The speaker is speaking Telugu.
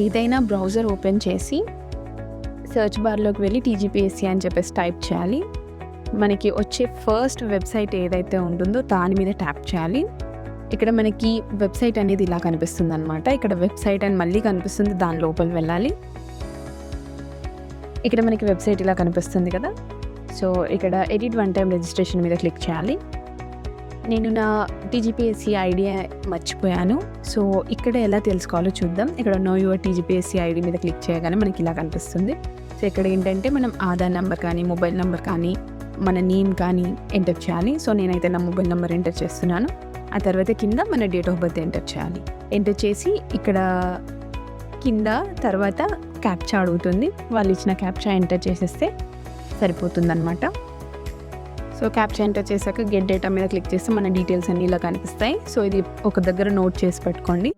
ఏదైనా బ్రౌజర్ ఓపెన్ చేసి సెర్చ్ బార్లోకి వెళ్ళి టీజీపీఎస్సీ అని చెప్పేసి టైప్ చేయాలి. మనకి వచ్చే ఫస్ట్ వెబ్సైట్ ఏదైతే ఉంటుందో దాని మీద ట్యాప్ చేయాలి. ఇక్కడ మనకి వెబ్సైట్ అనేది ఇలా కనిపిస్తుంది అనమాట. ఇక్కడ వెబ్సైట్ అని మళ్ళీ కనిపిస్తుంది, దాని లోపల వెళ్ళాలి. ఇక్కడ మనకి వెబ్సైట్ ఇలా కనిపిస్తుంది కదా. సో ఇక్కడ ఎడిట్ వన్ టైం రిజిస్ట్రేషన్ మీద క్లిక్ చేయాలి. నేను నా టీజీపీఎస్సీ ఐడి మర్చిపోయాను. సో ఇక్కడ ఎలా తెలుసుకోవాలో చూద్దాం. ఇక్కడ నో యువర్ టీజీపీఎస్సీ ఐడి మీద క్లిక్ చేయగానే మనకి ఇలా కనిపిస్తుంది. సో ఇక్కడ ఏంటంటే మనం ఆధార్ నెంబర్ కానీ మొబైల్ నెంబర్ కానీ మన నేమ్ కానీ ఎంటర్ చేయాలి. సో నేనైతే నా మొబైల్ నెంబర్ ఎంటర్ చేస్తున్నాను. ఆ తర్వాత కింద మన డేట్ ఆఫ్ బర్త్ ఎంటర్ చేయాలి. ఎంటర్ చేసి ఇక్కడ కింద తర్వాత క్యాప్చా అడుగుతుంది. వాళ్ళు ఇచ్చిన క్యాప్చా ఎంటర్ చేసేస్తే సరిపోతుందన్నమాట. సో క్యాప్చా ఎంటర్ చేశాక గెట్ డేటా మీద క్లిక్ చేస్తే మన డీటెయిల్స్ అన్నీ ఇలా కనిపిస్తాయి. సో ఇది ఒక దగ్గర నోట్ చేసి పెట్టుకోండి.